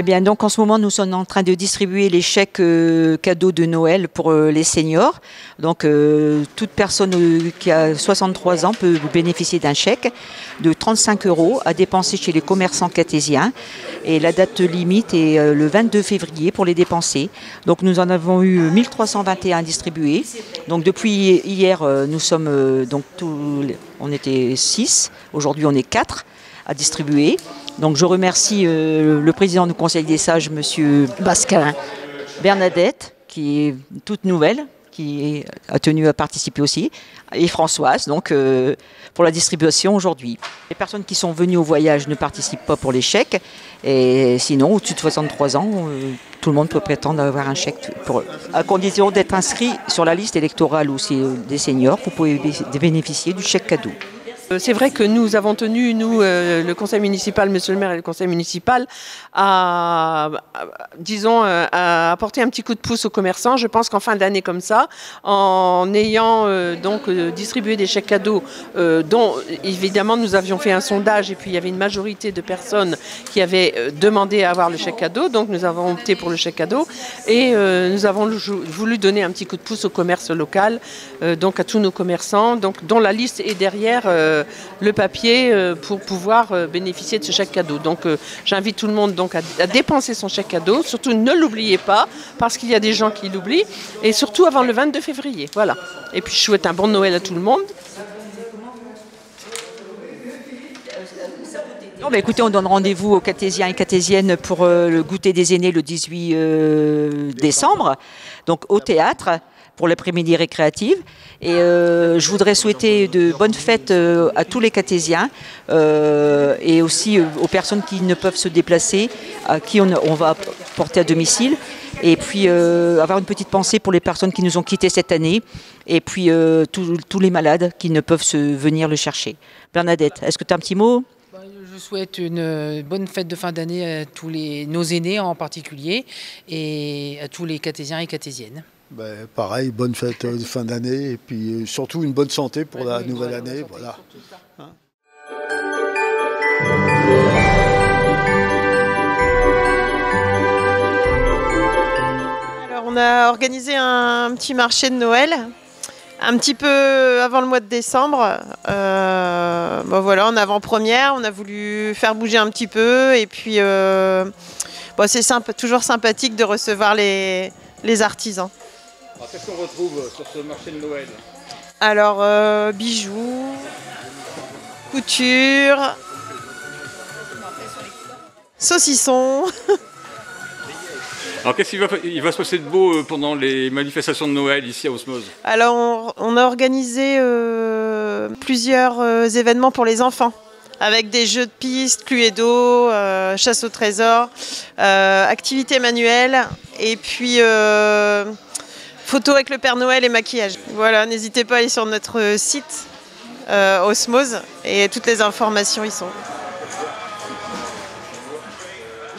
Eh bien, donc en ce moment, nous sommes en train de distribuer les chèques cadeaux de Noël pour les seniors. Donc, toute personne qui a 63 ans peut bénéficier d'un chèque de 35 € à dépenser chez les commerçants cartésiens. Et la date limite est le 22 février pour les dépenser. Donc, nous en avons eu 1321 distribués. Donc, depuis hier, nous sommes on était 6. Aujourd'hui, on est 4 à distribuer. Donc je remercie le président du Conseil des sages, M. Basquin, Bernadette, qui est toute nouvelle, qui a tenu à participer aussi, et Françoise, donc pour la distribution aujourd'hui. Les personnes qui sont venues au voyage ne participent pas pour les chèques, et sinon, au-dessus de 63 ans, tout le monde peut prétendre avoir un chèque, à condition d'être inscrit sur la liste électorale aussi des seniors, vous pouvez bénéficier du chèque cadeau. C'est vrai que nous avons tenu, le conseil municipal, monsieur le maire et le conseil municipal, à apporter un petit coup de pouce aux commerçants. Je pense qu'en fin d'année comme ça, en ayant distribué des chèques cadeaux, dont évidemment nous avions fait un sondage et puis il y avait une majorité de personnes qui avaient demandé à avoir le chèque cadeau, donc nous avons opté pour le chèque cadeau et nous avons voulu donner un petit coup de pouce au commerce local, donc à tous nos commerçants, dont la liste est derrière le papier pour pouvoir bénéficier de ce chèque cadeau. Donc j'invite tout le monde donc à dépenser son chèque cadeau. Surtout ne l'oubliez pas parce qu'il y a des gens qui l'oublient et surtout avant le 22 février. Voilà. Et puis je souhaite un bon Noël à tout le monde. Non, mais écoutez, on donne rendez-vous aux cartésiens et cartésiennes pour le goûter des aînés le 18 décembre, donc au théâtre, pour l'après-midi récréative. Et je voudrais souhaiter de bonnes fêtes à tous les cartésiens et aussi aux personnes qui ne peuvent se déplacer, à qui on va porter à domicile. Et puis avoir une petite pensée pour les personnes qui nous ont quittés cette année et puis tous les malades qui ne peuvent venir le chercher. Bernadette, est-ce que tu as un petit mot ? Je souhaite une bonne fête de fin d'année à tous nos aînés en particulier et à tous les cartésiens et cartésiennes. Pareil, bonne fête de fin d'année et puis surtout une bonne santé pour la nouvelle année. Voilà. Alors on a organisé un petit marché de Noël, un petit peu avant le mois de décembre. Voilà, en avant-première, on a voulu faire bouger un petit peu et puis c'est toujours sympathique de recevoir les artisans. Alors, qu'est-ce qu'on retrouve sur ce marché de Noël? Alors, bijoux, couture, saucissons. Alors, qu'est-ce qu'il va se passer de beau pendant les manifestations de Noël ici à Osmose? Alors, on a organisé plusieurs événements pour les enfants, avec des jeux de piste, Cluedo, chasse au trésor, activités manuelles, et puis photos avec le Père Noël et maquillage. Voilà, n'hésitez pas à aller sur notre site Osmose, et toutes les informations y sont.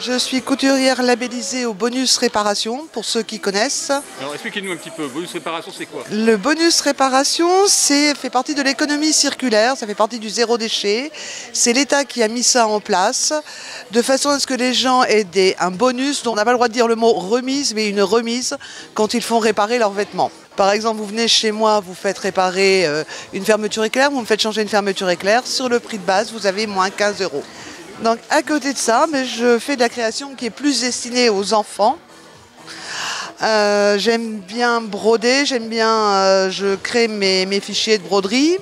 Je suis couturière labellisée au bonus réparation, pour ceux qui connaissent. Alors expliquez-nous un petit peu, bonus réparation c'est quoi? Le bonus réparation, fait partie de l'économie circulaire, ça fait partie du zéro déchet. C'est l'État qui a mis ça en place, de façon à ce que les gens aient un bonus, dont on n'a pas le droit de dire le mot remise, mais une remise quand ils font réparer leurs vêtements. Par exemple, vous venez chez moi, vous faites réparer une fermeture éclair, vous me faites changer une fermeture éclair, sur le prix de base, vous avez moins 15 €. Donc à côté de ça, je fais de la création qui est plus destinée aux enfants. J'aime bien broder, je crée mes fichiers de broderie.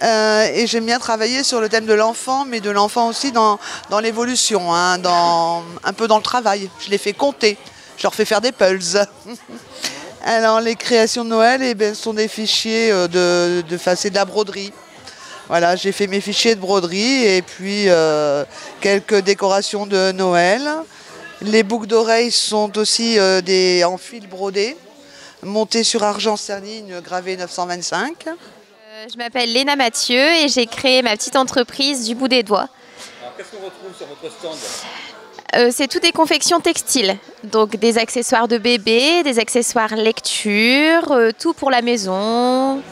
Et j'aime bien travailler sur le thème de l'enfant, mais de l'enfant aussi dans l'évolution, un peu dans le travail. Je les fais compter, je leur fais faire des puzzles. Alors les créations de Noël sont des fichiers c'est de la broderie. Voilà, j'ai fait mes fichiers de broderie et puis quelques décorations de Noël. Les boucles d'oreilles sont aussi en fil brodé, montées sur argent cernine gravé 925. Je m'appelle Léna Mathieu et j'ai créé ma petite entreprise du bout des doigts. Alors qu'est-ce qu'on retrouve sur votre stand? C'est tout des confections textiles, donc des accessoires de bébé, des accessoires lecture, tout pour la maison.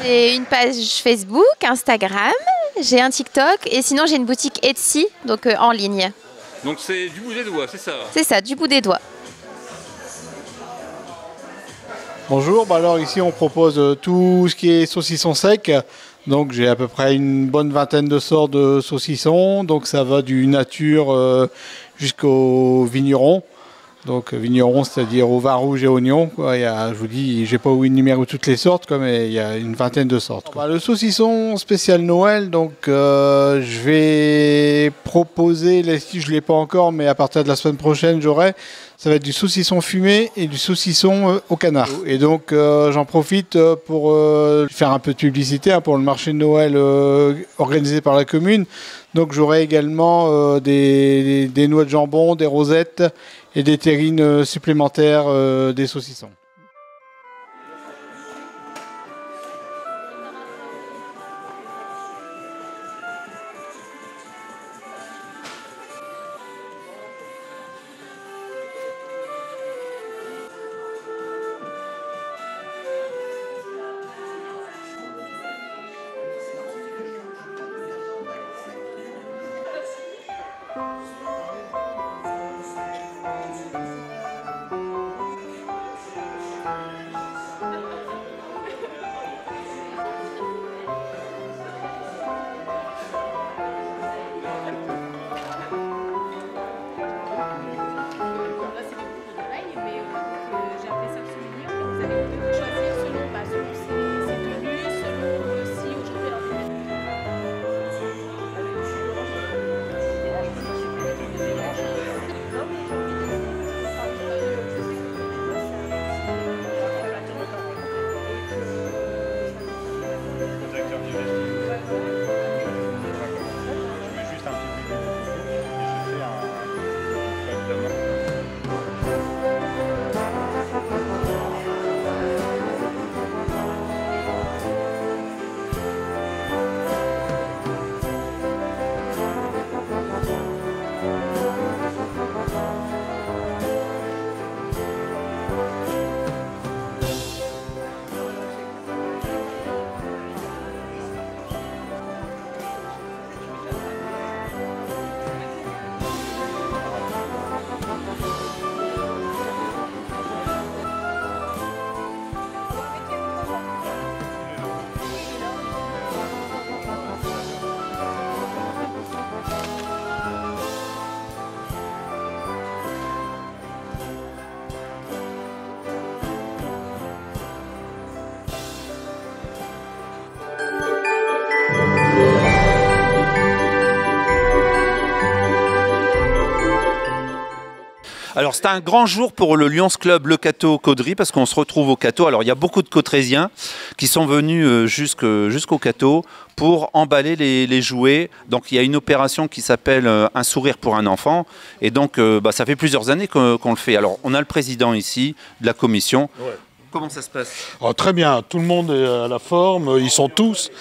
J'ai une page Facebook, Instagram, j'ai un TikTok et sinon j'ai une boutique Etsy, donc en ligne. Donc c'est du bout des doigts, c'est ça? C'est ça, du bout des doigts. Bonjour, alors ici on propose tout ce qui est saucisson sec. Donc j'ai à peu près une bonne vingtaine de sortes de saucissons. Donc ça va du nature jusqu'au vigneron. Donc vigneron, c'est-à-dire au vin rouge et oignon, quoi. Je vous dis, j'ai pas énuméré toutes les sortes, quoi, mais il y a une vingtaine de sortes, quoi. Le saucisson spécial Noël, donc je vais proposer, si je l'ai pas encore, mais à partir de la semaine prochaine, j'aurai. Ça va être du saucisson fumé et du saucisson au canard. Et donc j'en profite pour faire un peu de publicité pour le marché de Noël organisé par la commune. Donc j'aurai également des noix de jambon, des rosettes et des terrines supplémentaires des saucissons. Alors c'est un grand jour pour le Lions Club Le Cateau Caudry parce qu'on se retrouve au Cateau. Alors il y a beaucoup de Cautrésiens qui sont venus jusqu'au Cateau pour emballer les jouets. Donc il y a une opération qui s'appelle Un sourire pour un enfant. Et donc ça fait plusieurs années qu'on le fait. Alors on a le président ici de la commission. Ouais. Comment ça se passe? Très bien, tout le monde est à la forme, ils sont tous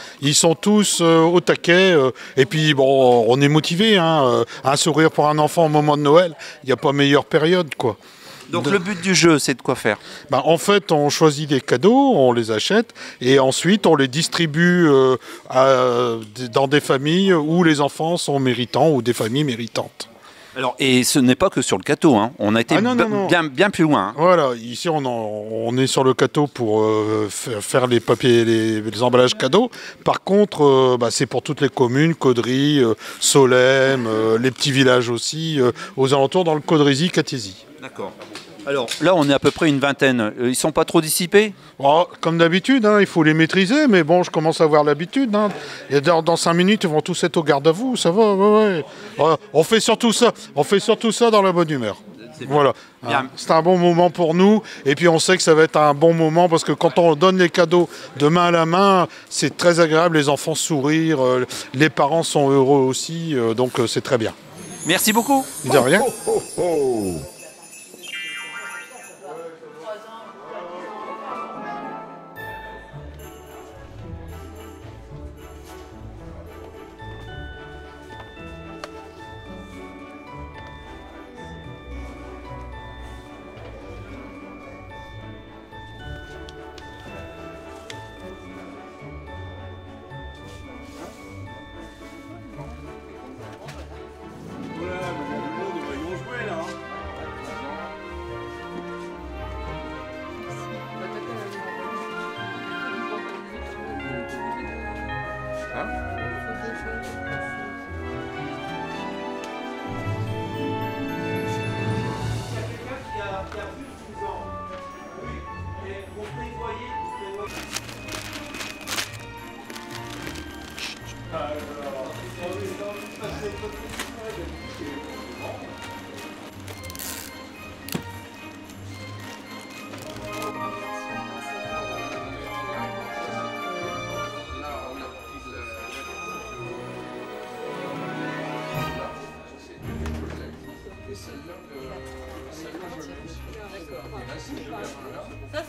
au taquet. Et puis bon, on est motivés, hein, un sourire pour un enfant au moment de Noël, il n'y a pas meilleure période, quoi. Donc le but du jeu, c'est de quoi faire? En fait, on choisit des cadeaux, on les achète et ensuite on les distribue dans des familles où les enfants sont méritants ou des familles méritantes. Alors, et ce n'est pas que sur le Cateau, hein. On a été bien plus loin. Hein. Voilà, ici on est sur le Cateau pour faire les papiers, les emballages cadeaux. Par contre, c'est pour toutes les communes, Caudry, Solesmes, les petits villages aussi, aux alentours dans le Caudrésie, Catésie. D'accord. Alors là, on est à peu près une vingtaine. Ils ne sont pas trop dissipés? Comme d'habitude, hein, il faut les maîtriser, mais bon, je commence à avoir l'habitude. Hein. Et dans 5 minutes, ils vont tous être au garde à vous, ça va, ouais. On fait surtout ça dans la bonne humeur. Voilà, c'est un bon moment pour nous, et puis on sait que ça va être un bon moment, parce que quand on donne les cadeaux de main à la main, c'est très agréable, les enfants sourient, les parents sont heureux aussi, donc c'est très bien. Merci beaucoup. De rien.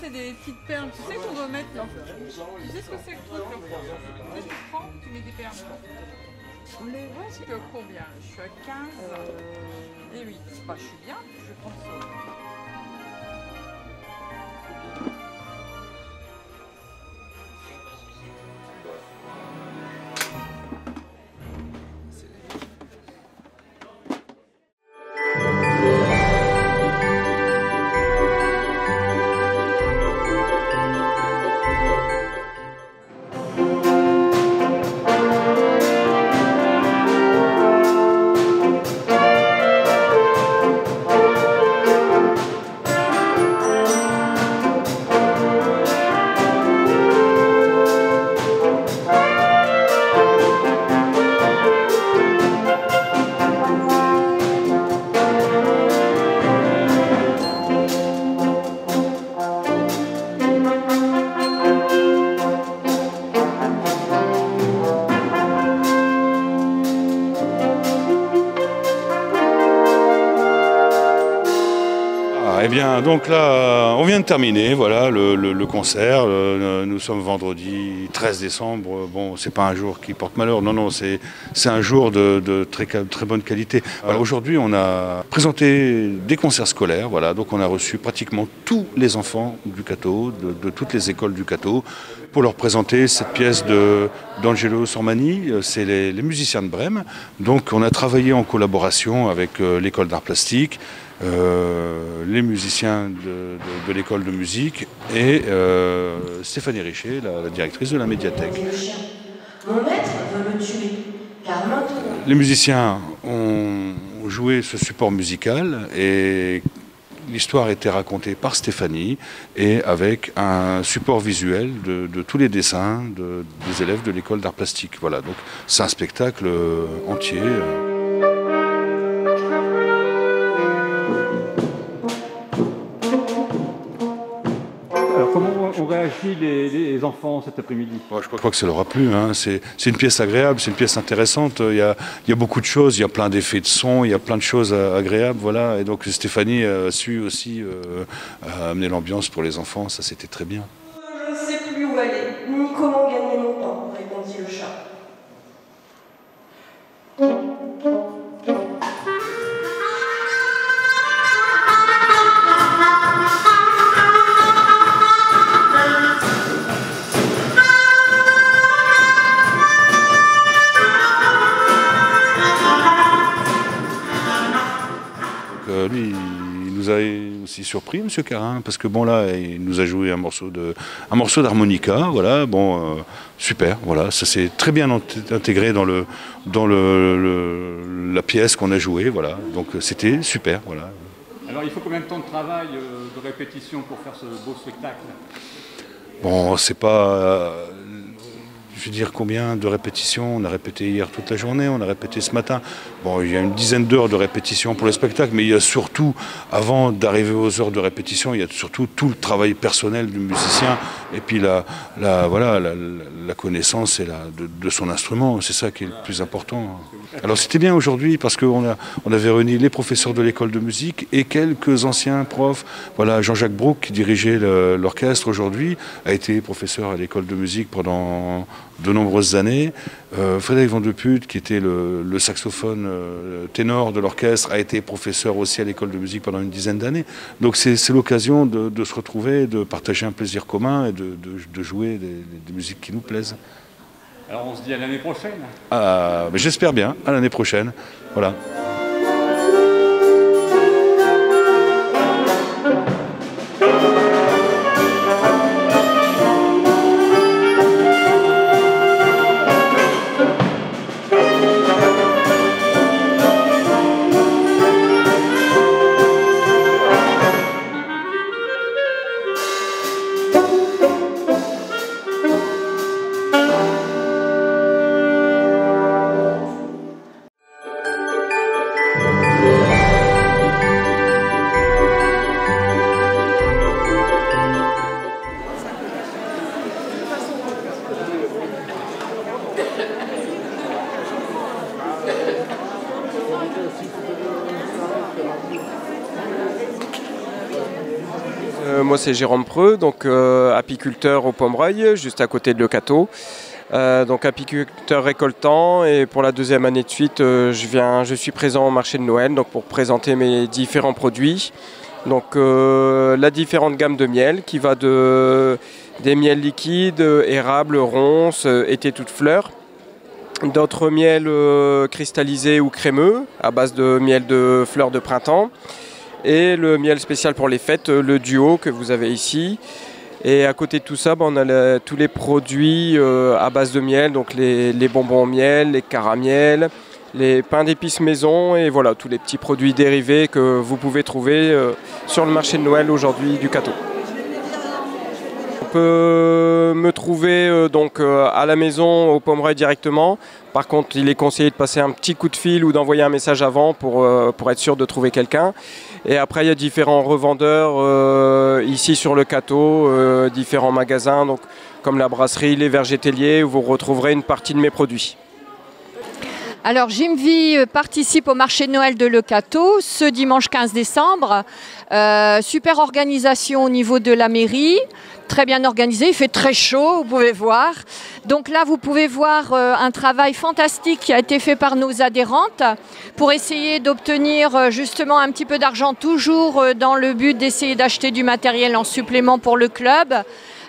c'est des petites perles. Tu sais qu'on doit mettre là. Tu sais ce que c'est que le truc là? Tu prends, tu mets des perles. Mais ouais, je suis à combien? Je suis à 15. Et oui, bah, je suis bien, je vais prendre ça. Eh bien, donc là, on vient de terminer, voilà, le concert. Nous sommes vendredi 13 décembre. Bon, c'est pas un jour qui porte malheur, non, non, c'est un jour de très bonne qualité. Alors aujourd'hui, on a présenté des concerts scolaires, voilà, donc on a reçu pratiquement tous les enfants du Cateau, de toutes les écoles du Cateau, pour leur présenter cette pièce d'Angelo Sormani, c'est les musiciens de Brême. Donc on a travaillé en collaboration avec l'école d'art plastique, les musiciens de l'école de musique et Stéphanie Richer, la directrice de la médiathèque. Mon maître veut le tuer, car maintenant... Les musiciens ont joué ce support musical et l'histoire a été racontée par Stéphanie et avec un support visuel de tous les dessins des élèves de l'école d'art plastique. Voilà, donc c'est un spectacle entier. Alors comment ont réagi les enfants cet après-midi? Je crois que ça leur a plu, hein. C'est une pièce agréable, c'est une pièce intéressante. Il y a beaucoup de choses, il y a plein d'effets de son, il y a plein de choses agréables. Voilà. Et donc Stéphanie a su aussi amener l'ambiance pour les enfants, ça c'était très bien. Je ne sais plus où aller, ni comment gagner mon temps, répondit le chat. Lui, il nous a aussi surpris, M. Carin, parce que bon là, il nous a joué un morceau d'harmonica, voilà, bon, super, voilà, ça s'est très bien intégré dans la pièce qu'on a jouée, voilà, donc c'était super, voilà. Alors il faut combien de temps de travail, de répétition pour faire ce beau spectacle? Bon, c'est pas... je veux dire, combien de répétitions? On a répété hier toute la journée, on a répété ce matin. Bon, il y a une dizaine d'heures de répétition pour le spectacle, mais il y a surtout, avant d'arriver aux heures de répétition, il y a surtout tout le travail personnel du musicien et puis la connaissance et de son instrument. C'est ça qui est le plus important. Alors c'était bien aujourd'hui parce qu'on avait réuni les professeurs de l'école de musique et quelques anciens profs. Voilà, Jean-Jacques Brouk, qui dirigeait l'orchestre aujourd'hui, a été professeur à l'école de musique pendant de nombreuses années. Frédéric Van de Putte, qui était le saxophone ténor de l'orchestre, a été professeur aussi à l'école de musique pendant une dizaine d'années. Donc c'est l'occasion de se retrouver, de partager un plaisir commun et de jouer des musiques qui nous plaisent. Alors on se dit à l'année prochaine. Mais j'espère bien, à l'année prochaine. Voilà. Moi c'est Jérôme Preux, donc apiculteur au Pomereuil, juste à côté de Le Cateau. Donc apiculteur récoltant, et pour la deuxième année de suite, je suis présent au marché de Noël donc pour présenter mes différents produits. Donc la différente gamme de miel qui va des miels liquides, érables, ronces, été toutes fleurs. D'autres miels cristallisés ou crémeux à base de miel de fleurs de printemps. Et le miel spécial pour les fêtes, le duo que vous avez ici. Et à côté de tout ça, on a tous les produits à base de miel, donc les bonbons au miel, les caramiels, les pains d'épices maison et voilà, tous les petits produits dérivés que vous pouvez trouver sur le marché de Noël aujourd'hui du Cateau. On peut me trouver donc à la maison au Pomereuil directement. Par contre, il est conseillé de passer un petit coup de fil ou d'envoyer un message avant pour être sûr de trouver quelqu'un. Et après, il y a différents revendeurs ici sur le Cateau, différents magasins, donc, comme la brasserie, les vergers telliers, où vous retrouverez une partie de mes produits. Alors, Jimvie participe au marché de Noël de Le Cateau ce dimanche 15 décembre. Super organisation au niveau de la mairie, très bien organisé, il fait très chaud, vous pouvez voir. Donc là, vous pouvez voir un travail fantastique qui a été fait par nos adhérentes pour essayer d'obtenir justement un petit peu d'argent, toujours dans le but d'essayer d'acheter du matériel en supplément pour le club.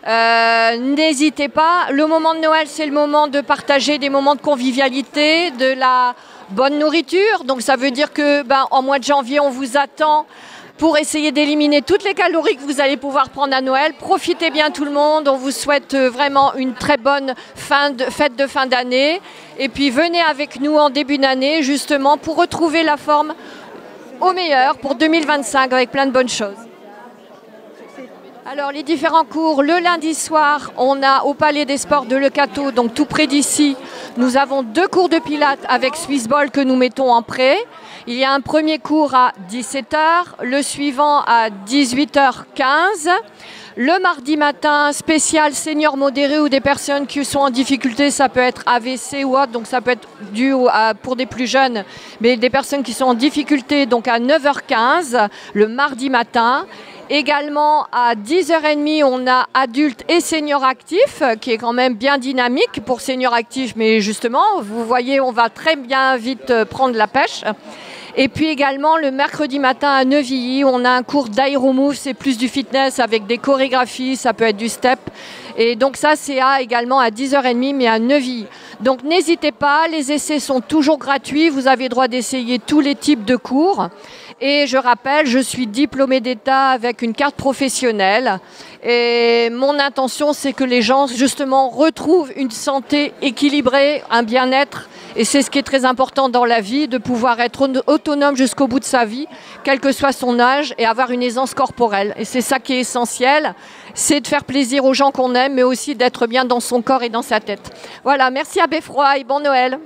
N'hésitez pas, le moment de Noël, c'est le moment de partager des moments de convivialité, de la bonne nourriture. Donc ça veut dire que en mois de janvier, on vous attend pour essayer d'éliminer toutes les calories que vous allez pouvoir prendre à Noël. Profitez bien tout le monde, on vous souhaite vraiment une très bonne fête de fin d'année. Et puis venez avec nous en début d'année justement pour retrouver la forme au meilleur pour 2025 avec plein de bonnes choses. Alors les différents cours, le lundi soir, on a au Palais des Sports de Le Cateau, donc tout près d'ici, nous avons 2 cours de pilates avec Swiss Ball que nous mettons en prêt. Il y a un premier cours à 17h, le suivant à 18h15. Le mardi matin, spécial senior modéré ou des personnes qui sont en difficulté, ça peut être AVC ou autre, donc ça peut être dû pour des plus jeunes, mais des personnes qui sont en difficulté, donc à 9h15, le mardi matin. Également à 10h30, on a adultes et seniors actifs, qui est quand même bien dynamique pour seniors actifs, mais justement, vous voyez, on va très bien vite prendre la pêche. Et puis également, le mercredi matin à Neuvilly, on a un cours d'aéromove, c'est plus du fitness avec des chorégraphies, ça peut être du step. Et donc ça, c'est également à 10h30, mais à Neuvilly. Donc n'hésitez pas, les essais sont toujours gratuits, vous avez droit d'essayer tous les types de cours. Et je rappelle, je suis diplômée d'État avec une carte professionnelle. Et mon intention, c'est que les gens, justement, retrouvent une santé équilibrée, un bien-être. Et c'est ce qui est très important dans la vie, de pouvoir être autonome jusqu'au bout de sa vie, quel que soit son âge, et avoir une aisance corporelle. Et c'est ça qui est essentiel, c'est de faire plaisir aux gens qu'on aime, mais aussi d'être bien dans son corps et dans sa tête. Voilà, merci à Beffroi et bon Noël.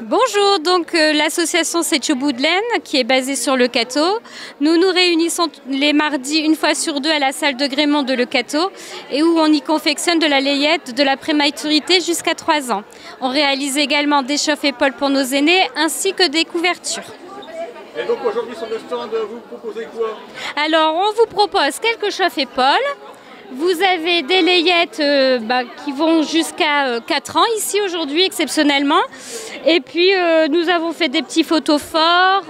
Bonjour, donc l'association Setcho-Boudelaine qui est basée sur Le Cateau. Nous nous réunissons les mardis une fois sur 2 à la salle de gréement de Le Cateau et où on y confectionne de la layette de la prématurité jusqu'à 3 ans. On réalise également des chauffe-épaules pour nos aînés ainsi que des couvertures. Et donc aujourd'hui sur le stand, vous proposez quoi? Alors on vous propose quelques chauffe-épaules. Vous avez des layettes qui vont jusqu'à 4 ans ici aujourd'hui exceptionnellement. Et puis nous avons fait des petits photophores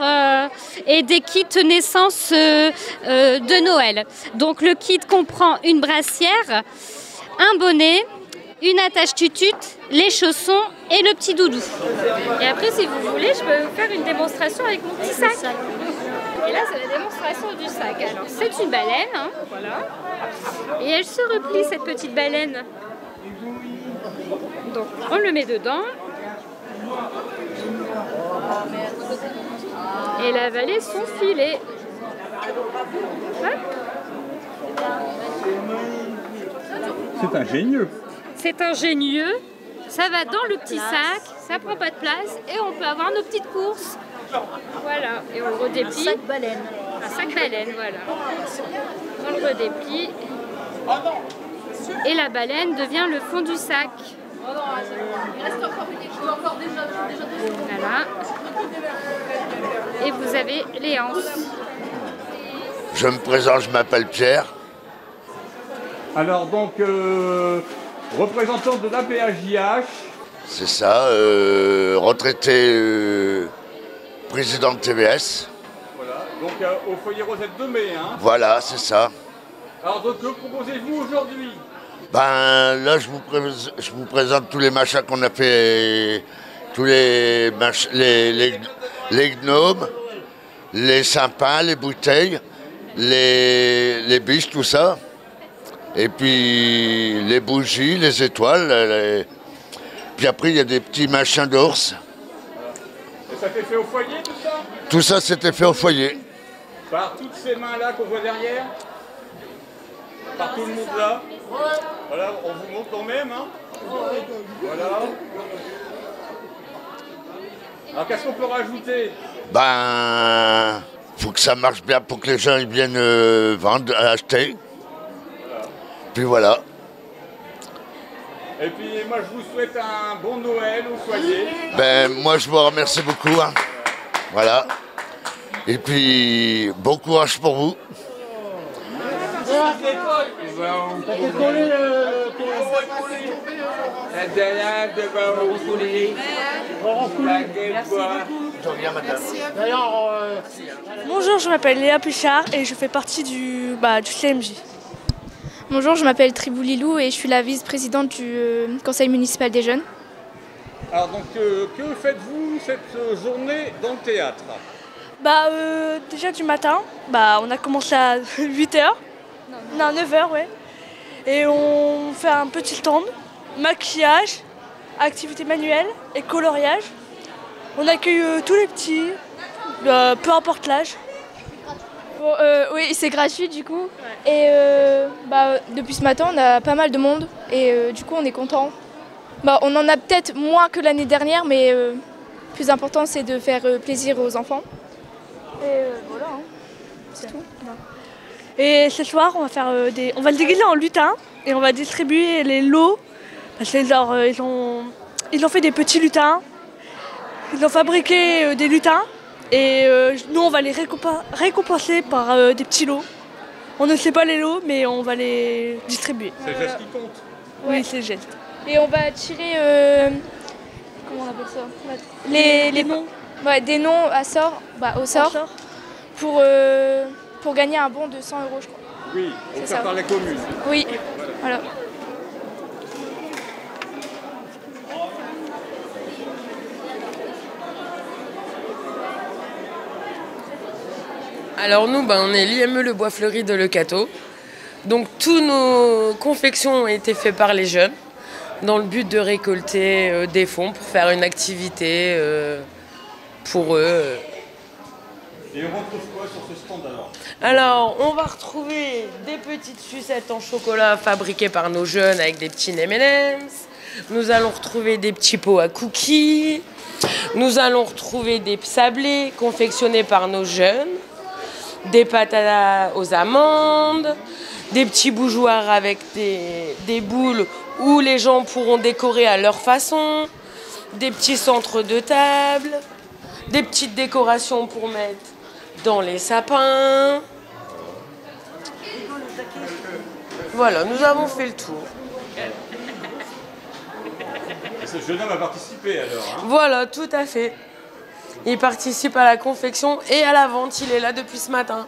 et des kits naissance de Noël. Donc le kit comprend une brassière, un bonnet, une attache tutute, les chaussons et le petit doudou. Et après si vous voulez, je peux vous faire une démonstration avec mon petit sac. Et là, c'est la démonstration du sac. Alors, c'est une baleine, hein, voilà. Et elle se replie, cette petite baleine. Donc, on le met dedans. Et la avaler son filet. C'est ingénieux. C'est ingénieux. Ça va dans le petit sac, ça prend pas de place et on peut avoir nos petites courses. Voilà, et on le redéplie. Un sac baleine. Un sac baleine, voilà. On le redéplie. Et la baleine devient le fond du sac. Voilà. Et vous avez les anses. Je me présente, je m'appelle Pierre. Alors donc, représentant de l'APHJH. C'est ça, retraité président de TVS. Voilà, donc au foyer Rosette de Mai. Hein. Voilà, c'est ça. Alors donc, que proposez-vous aujourd'hui? Ben là, je vous présente tous les machins qu'on a fait, tous les gnomes, les sapins, les bouteilles, les biches, tout ça. Et puis les bougies, les étoiles. Puis après, il y a des petits machins d'ours. Et ça s'est fait au foyer, tout ça? Tout ça, c'était fait au foyer. Par toutes ces mains-là qu'on voit derrière? Par tout le monde là? Voilà, on vous montre quand même. Hein. Voilà. Alors, qu'est-ce qu'on peut rajouter? Ben, faut que ça marche bien pour que les gens ils viennent vendre, acheter. Puis voilà. Et puis moi je vous souhaite un bon Noël au foyer. Ben moi je vous remercie beaucoup. Hein. Voilà. Et puis bon courage pour vous. Bonjour, je m'appelle Léa Péchard et je fais partie du CMJ. Bonjour, je m'appelle Triboulilou et je suis la vice-présidente du conseil municipal des jeunes. Alors donc, que faites-vous cette journée dans le théâtre? Déjà du matin, on a commencé à 8h, non 9h ouais. Et on fait un petit stand, maquillage, activité manuelle et coloriage. On accueille tous les petits, peu importe l'âge. Bon, oui, c'est gratuit du coup. Et depuis ce matin, on a pas mal de monde et du coup, on est content. On en a peut-être moins que l'année dernière, mais le plus important, c'est de faire plaisir aux enfants. Et voilà, hein. C'est tout. Et ce soir, on va le déguiser en lutin et on va distribuer les lots. Parce que ils ont fait des petits lutins, ils ont fabriqué des lutins. Et nous, on va les récompenser par des petits lots. On ne sait pas les lots, mais on va les distribuer. C'est le geste qui compte. Oui, c'est le geste. Et on va tirer, comment on appelle ça? Les noms. Ouais, des noms au sort, pour gagner un bon de 100 €, je crois. Oui, offert par la commune. Oui, voilà. Alors nous, on est l'IME Le Bois Fleuri de Le Cateau. Donc tous nos confections ont été faites par les jeunes dans le but de récolter des fonds pour faire une activité pour eux. Et on retrouve quoi sur ce stand alors? Alors on va retrouver des petites sucettes en chocolat fabriquées par nos jeunes avec des petits M&M's. Nous allons retrouver des petits pots à cookies. Nous allons retrouver des sablés confectionnés par nos jeunes. Des pâtes aux amandes, des petits bougeoirs avec des boules où les gens pourront décorer à leur façon, des petits centres de table, des petites décorations pour mettre dans les sapins. Voilà, nous avons fait le tour. Et ce jeune homme a participé alors hein? Voilà, tout à fait. Il participe à la confection et à la vente. Il est là depuis ce matin.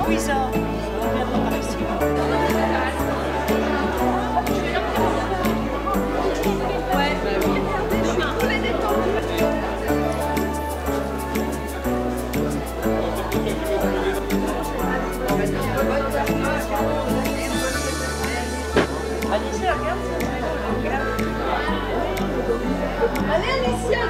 Oui, ça. On viendra par ici. Alicia, regarde ça. Allez, Alicia,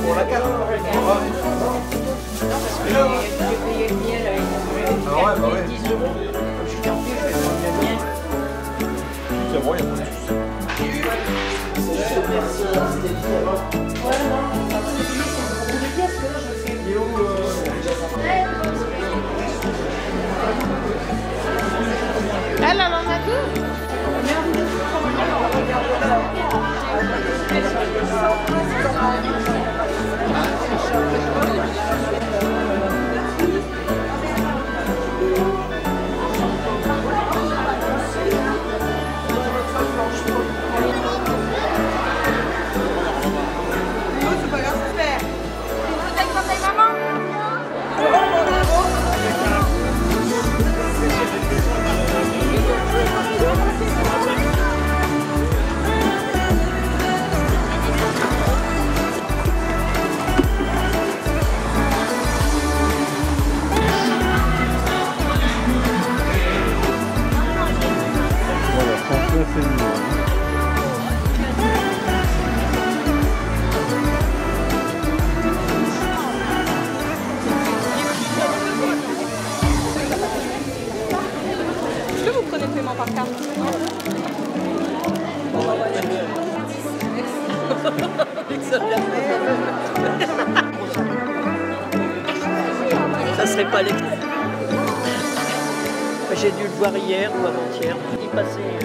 Pour la carte. J'ai payé le miel avec mon 10 €. Comme je suis en plus, je vais prendre le mien. C'est bon, il n'y a pas de souci. Elle en a deux. Ça serait pas les... J'ai dû le voir hier ou avant-hier. Il passait...